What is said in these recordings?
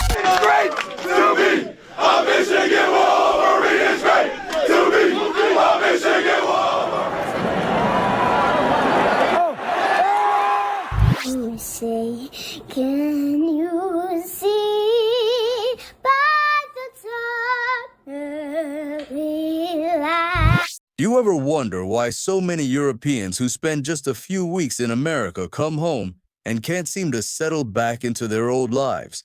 It's great to be a Michigan Wolverine. It's great to be a Michigan Wolverine. You say, can you see by the time early light? Do you ever wonder why so many Europeans who spend just a few weeks in America come home and can't seem to settle back into their old lives?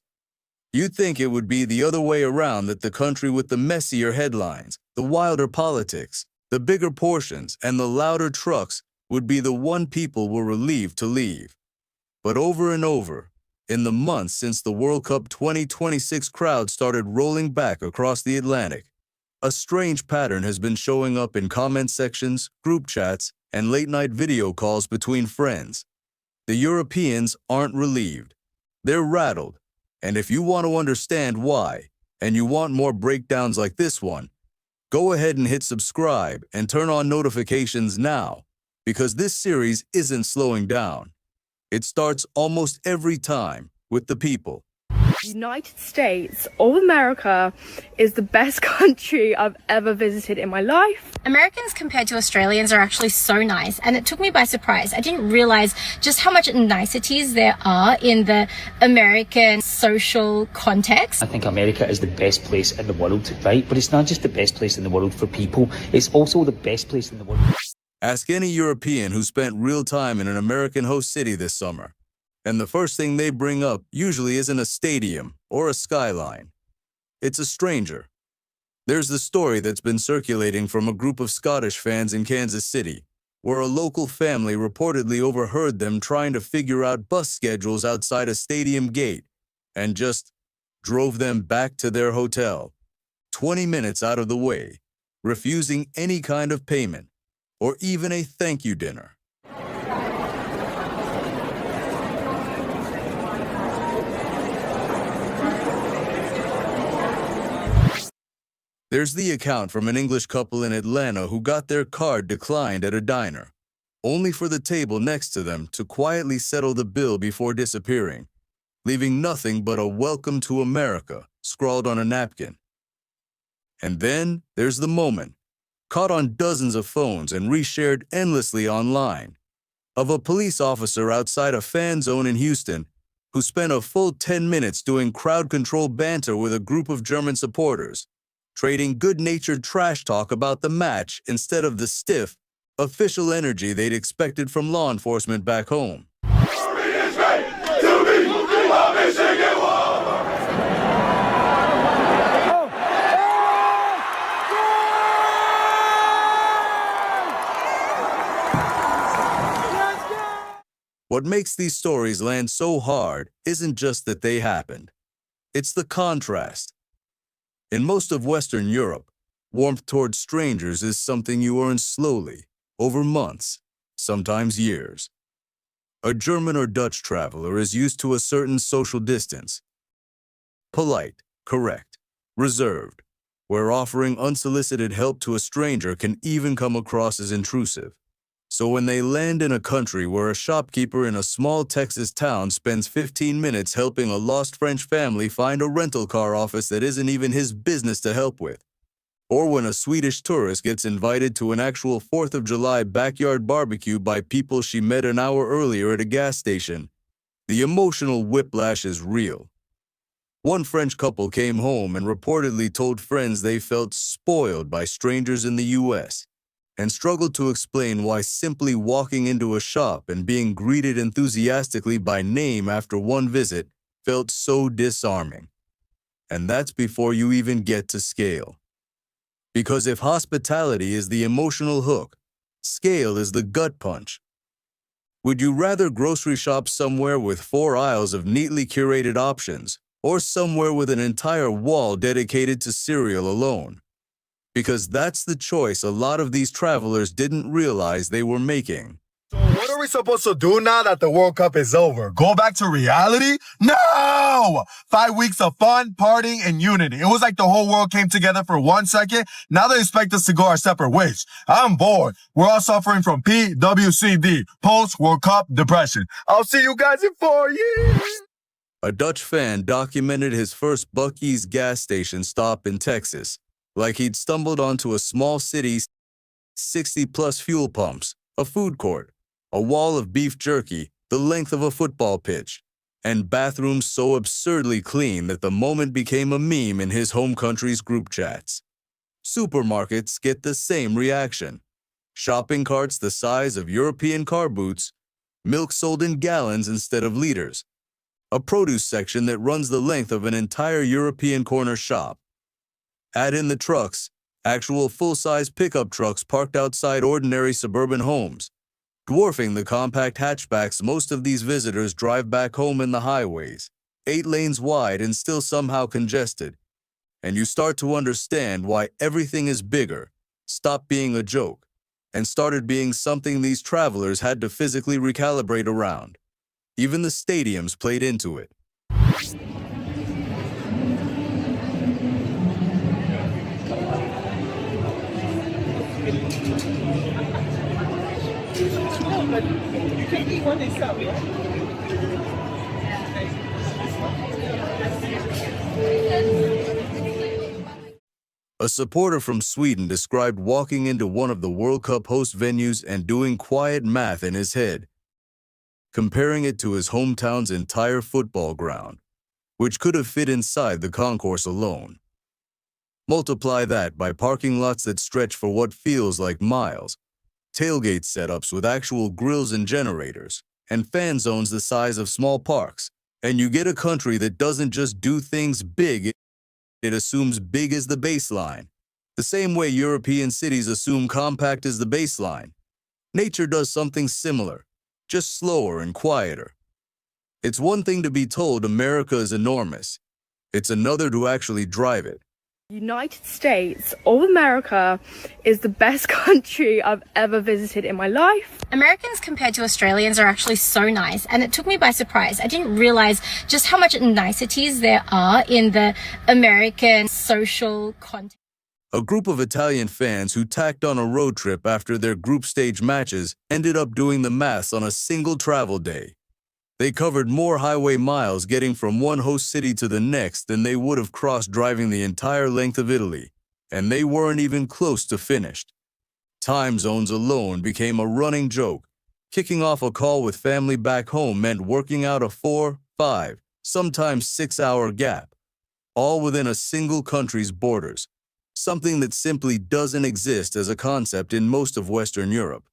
You'd think it would be the other way around, that the country with the messier headlines, the wilder politics, the bigger portions, and the louder trucks would be the one people were relieved to leave. But over and over, in the months since the World Cup 2026 crowd started rolling back across the Atlantic, a strange pattern has been showing up in comment sections, group chats, and late-night video calls between friends. The Europeans aren't relieved. They're rattled. And if you want to understand why, and you want more breakdowns like this one, go ahead and hit subscribe and turn on notifications now, because this series isn't slowing down. It starts almost every time with the people. The United States of America is the best country I've ever visited in my life. Americans compared to Australians are actually so nice, and it took me by surprise. I didn't realize just how much niceties there are in the American social context. I think America is the best place in the world, right? But it's not just the best place in the world for people, it's also the best place in the world. Ask any European who spent real time in an American host city this summer, and the first thing they bring up usually isn't a stadium or a skyline. It's a stranger. There's the story that's been circulating from a group of Scottish fans in Kansas City, where a local family reportedly overheard them trying to figure out bus schedules outside a stadium gate and just drove them back to their hotel, 20 minutes out of the way, refusing any kind of payment or even a thank you dinner. There's the account from an English couple in Atlanta who got their card declined at a diner, only for the table next to them to quietly settle the bill before disappearing, leaving nothing but a "Welcome to America" scrawled on a napkin. And then there's the moment, caught on dozens of phones and reshared endlessly online, of a police officer outside a fan zone in Houston who spent a full 10 minutes doing crowd control banter with a group of German supporters, trading good-natured trash talk about the match instead of the stiff, official energy they'd expected from law enforcement back home. It's great to be a Michigan Wolverine. What makes these stories land so hard isn't just that they happened. It's the contrast. In most of Western Europe, warmth towards strangers is something you earn slowly, over months, sometimes years. A German or Dutch traveler is used to a certain social distance. Polite, correct, reserved, where offering unsolicited help to a stranger can even come across as intrusive. So when they land in a country where a shopkeeper in a small Texas town spends 15 minutes helping a lost French family find a rental car office that isn't even his business to help with, or when a Swedish tourist gets invited to an actual 4th of July backyard barbecue by people she met an hour earlier at a gas station, the emotional whiplash is real. One French couple came home and reportedly told friends they felt spoiled by strangers in the U.S., and struggled to explain why simply walking into a shop and being greeted enthusiastically by name after one visit felt so disarming. And that's before you even get to scale. Because if hospitality is the emotional hook, scale is the gut punch. Would you rather grocery shop somewhere with 4 aisles of neatly curated options, or somewhere with an entire wall dedicated to cereal alone? Because that's the choice a lot of these travelers didn't realize they were making. So what are we supposed to do now that the World Cup is over? Go back to reality? No! 5 weeks of fun, partying, and unity. It was like the whole world came together for 1 second. Now they expect us to go our separate ways. I'm bored. We're all suffering from PWCD, post-World Cup depression. I'll see you guys in 4 years. A Dutch fan documented his first buc-ees gas station stop in Texas, like he'd stumbled onto a small city's 60-plus fuel pumps, a food court, a wall of beef jerky the length of a football pitch, and bathrooms so absurdly clean that the moment became a meme in his home country's group chats. Supermarkets get the same reaction. Shopping carts the size of European car boots, milk sold in gallons instead of liters, a produce section that runs the length of an entire European corner shop. Add in the trucks, actual full-size pickup trucks parked outside ordinary suburban homes, dwarfing the compact hatchbacks most of these visitors drive back home in the highways, 8 lanes wide and still somehow congested. And you start to understand why everything is bigger, stopped being a joke, and started being something these travelers had to physically recalibrate around. Even the stadiums played into it. A supporter from Sweden described walking into one of the World Cup host venues and doing quiet math in his head, comparing it to his hometown's entire football ground, which could have fit inside the concourse alone. Multiply that by parking lots that stretch for what feels like miles, tailgate setups with actual grills and generators, and fan zones the size of small parks, and you get a country that doesn't just do things big, it assumes big is the baseline. The same way European cities assume compact is the baseline. Nature does something similar, just slower and quieter. It's one thing to be told America is enormous. It's another to actually drive it. United States of America is the best country I've ever visited in my life. Americans compared to Australians are actually so nice, and it took me by surprise. I didn't realize just how much niceties there are in the American social context. A group of Italian fans who tacked on a road trip after their group stage matches ended up doing the maths on a single travel day. They covered more highway miles getting from one host city to the next than they would have crossed driving the entire length of Italy, and they weren't even close to finished. Time zones alone became a running joke. Kicking off a call with family back home meant working out a 4, 5, sometimes 6-hour gap, all within a single country's borders, something that simply doesn't exist as a concept in most of Western Europe.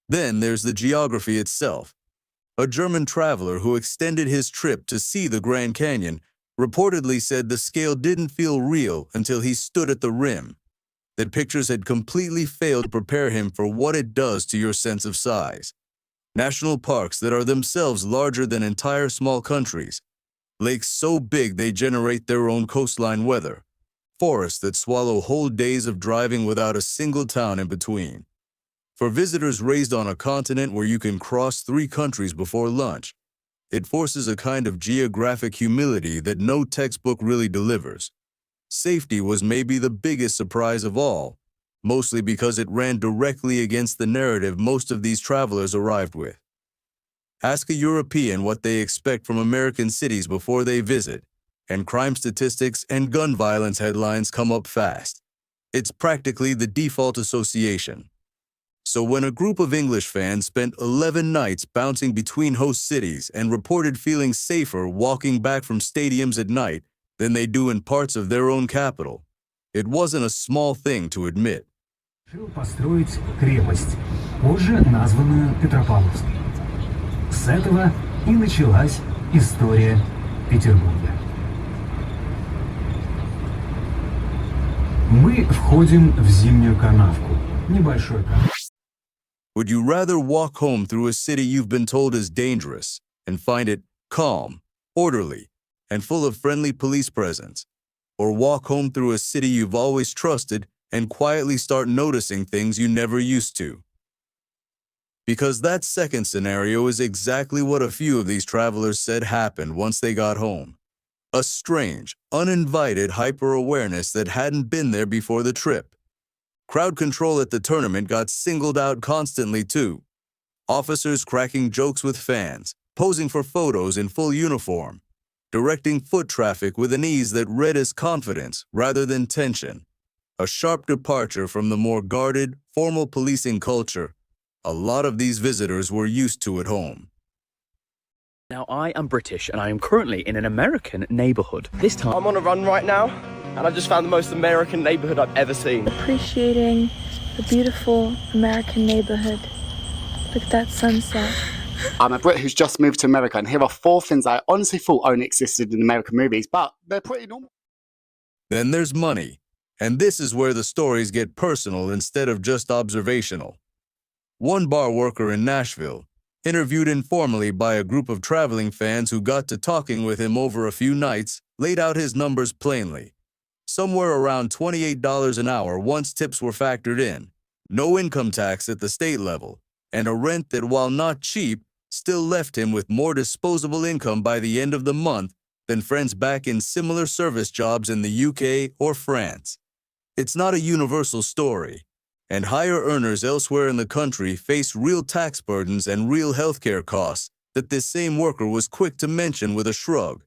Then there's the geography itself. A German traveler who extended his trip to see the Grand Canyon reportedly said the scale didn't feel real until he stood at the rim, that pictures had completely failed to prepare him for what it does to your sense of size. National parks that are themselves larger than entire small countries, lakes so big they generate their own coastline weather, forests that swallow whole days of driving without a single town in between. For visitors raised on a continent where you can cross 3 countries before lunch, it forces a kind of geographic humility that no textbook really delivers. Safety was maybe the biggest surprise of all, mostly because it ran directly against the narrative most of these travelers arrived with. Ask a European what they expect from American cities before they visit, and crime statistics and gun violence headlines come up fast. It's practically the default association. So when a group of English fans spent 11 nights bouncing between host cities and reported feeling safer walking back from stadiums at night than they do in parts of their own capital, it wasn't a small thing to admit. Решил построить крепость, позже названную Петропавловской. С этого и началась история Петербурга. Мы входим в зимнюю канавку, небольшой канал. Would you rather walk home through a city you've been told is dangerous and find it calm, orderly, and full of friendly police presence, or walk home through a city you've always trusted and quietly start noticing things you never used to? Because that second scenario is exactly what a few of these travelers said happened once they got home. A strange, uninvited hyper-awareness that hadn't been there before the trip. Crowd control at the tournament got singled out constantly too. Officers cracking jokes with fans, posing for photos in full uniform, directing foot traffic with an ease that read as confidence rather than tension. A sharp departure from the more guarded, formal policing culture a lot of these visitors were used to at home. Now, I am British and I am currently in an American neighborhood. This time, I'm on a run right now, and I just found the most American neighborhood I've ever seen. Appreciating the beautiful American neighborhood. Look at that sunset. I'm a Brit who's just moved to America, and here are 4 things I honestly thought only existed in American movies, but they're pretty normal. Then there's money, and this is where the stories get personal instead of just observational. One bar worker in Nashville, interviewed informally by a group of traveling fans who got to talking with him over a few nights, laid out his numbers plainly. Somewhere around $28 an hour once tips were factored in, no income tax at the state level, and a rent that, while not cheap, still left him with more disposable income by the end of the month than friends back in similar service jobs in the UK or France. It's not a universal story, and higher earners elsewhere in the country face real tax burdens and real healthcare costs that this same worker was quick to mention with a shrug.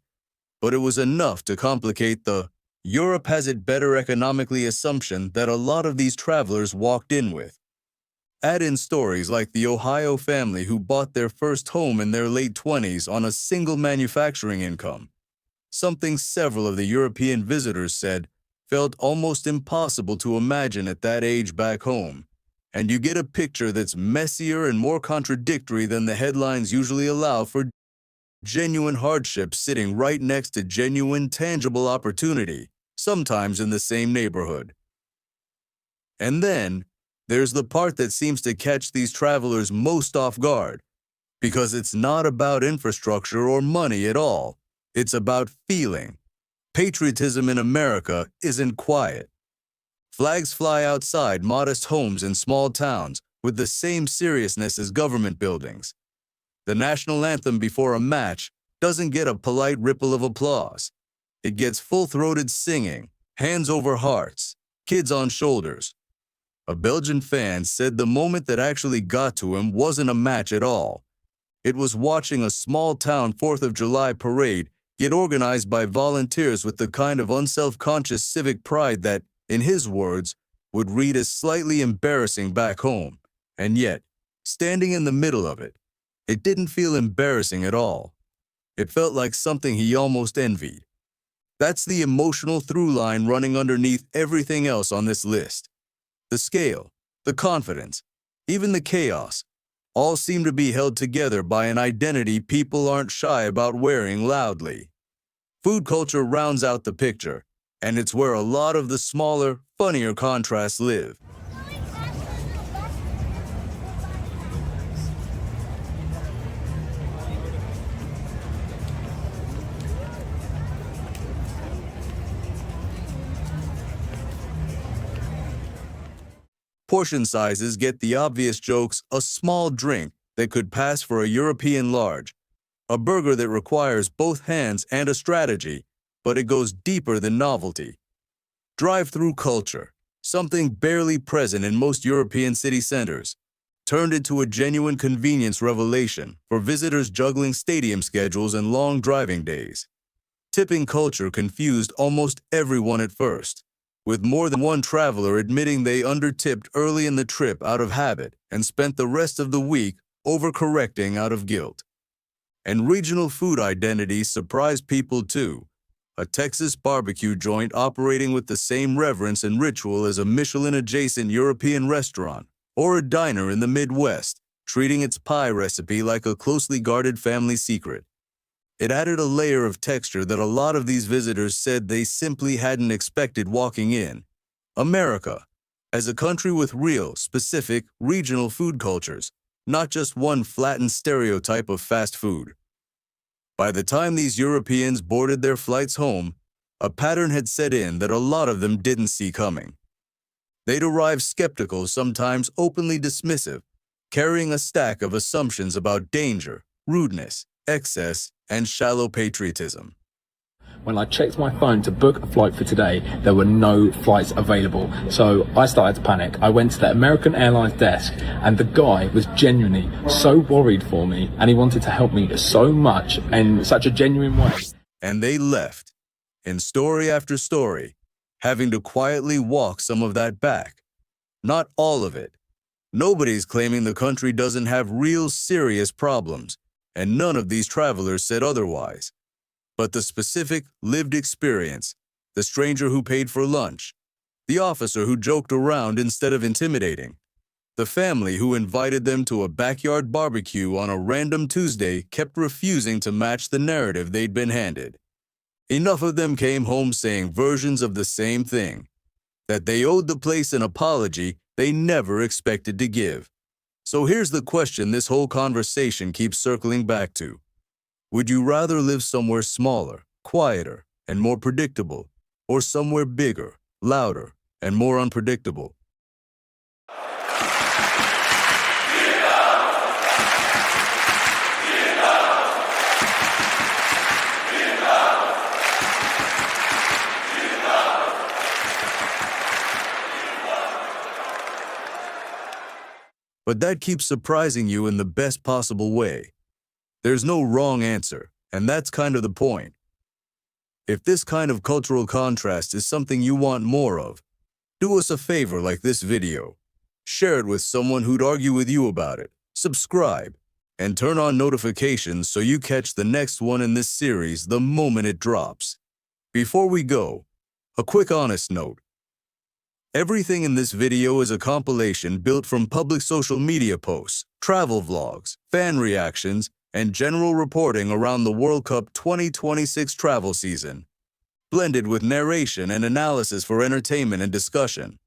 But it was enough to complicate the Europe has it better economically assumption that a lot of these travelers walked in with. Add in stories like the Ohio family who bought their first home in their late 20s on a single manufacturing income, something several of the European visitors said felt almost impossible to imagine at that age back home, and you get a picture that's messier and more contradictory than the headlines usually allow for genuine hardship sitting right next to genuine tangible opportunity, sometimes in the same neighborhood. And then, there's the part that seems to catch these travelers most off guard, because it's not about infrastructure or money at all. It's about feeling. Patriotism in America isn't quiet. Flags fly outside modest homes in small towns with the same seriousness as government buildings. The national anthem before a match doesn't get a polite ripple of applause. It gets full-throated singing, hands over hearts, kids on shoulders. A Belgian fan said the moment that actually got to him wasn't a match at all. It was watching a small-town 4th of July parade get organized by volunteers with the kind of unself-conscious civic pride that, in his words, would read as slightly embarrassing back home. And yet, standing in the middle of it, it didn't feel embarrassing at all. It felt like something he almost envied. That's the emotional through line running underneath everything else on this list. The scale, the confidence, even the chaos, all seem to be held together by an identity people aren't shy about wearing loudly. Food culture rounds out the picture, and it's where a lot of the smaller, funnier contrasts live. Portion sizes get the obvious jokes: a small drink that could pass for a European large, a burger that requires both hands and a strategy, but it goes deeper than novelty. Drive-through culture, something barely present in most European city centers, turned into a genuine convenience revelation for visitors juggling stadium schedules and long driving days. Tipping culture confused almost everyone at first, with more than one traveler admitting they undertipped early in the trip out of habit and spent the rest of the week overcorrecting out of guilt. And regional food identities surprised people too. A Texas barbecue joint operating with the same reverence and ritual as a Michelin-adjacent European restaurant, or a diner in the Midwest, treating its pie recipe like a closely guarded family secret. It added a layer of texture that a lot of these visitors said they simply hadn't expected walking in. America, as a country with real, specific, regional food cultures, not just one flattened stereotype of fast food. By the time these Europeans boarded their flights home, a pattern had set in that a lot of them didn't see coming. They'd arrive skeptical, sometimes openly dismissive, carrying a stack of assumptions about danger, rudeness, excess, and shallow patriotism. When I checked my phone to book a flight for today, there were no flights available. So I started to panic. I went to the American Airlines desk, and the guy was genuinely so worried for me, and he wanted to help me so much in such a genuine way. and they left, in story after story, having to quietly walk some of that back. Not all of it. Nobody's claiming the country doesn't have real serious problems, and none of these travelers said otherwise. But the specific, lived experience, the stranger who paid for lunch, the officer who joked around instead of intimidating, the family who invited them to a backyard barbecue on a random Tuesday kept refusing to match the narrative they'd been handed. Enough of them came home saying versions of the same thing, that they owed the place an apology they never expected to give. So here's the question this whole conversation keeps circling back to. Would you rather live somewhere smaller, quieter, and more predictable, or somewhere bigger, louder, and more unpredictable? But that keeps surprising you in the best possible way. There's no wrong answer, and that's kind of the point. If this kind of cultural contrast is something you want more of, do us a favor like this video. Share it with someone who'd argue with you about it, subscribe, and turn on notifications so you catch the next one in this series the moment it drops. Before we go, a quick honest note. Everything in this video is a compilation built from public social media posts, travel vlogs, fan reactions, and general reporting around the World Cup 2026 travel season, blended with narration and analysis for entertainment and discussion.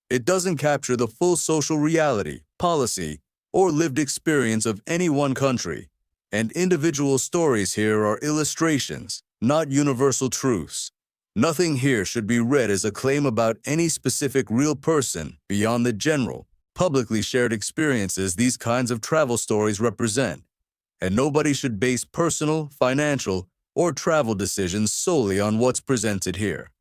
It doesn't capture the full social reality, policy, or lived experience of any one country, and individual stories here are illustrations, not universal truths. Nothing here should be read as a claim about any specific real person beyond the general, publicly shared experiences these kinds of travel stories represent, and nobody should base personal, financial, or travel decisions solely on what's presented here.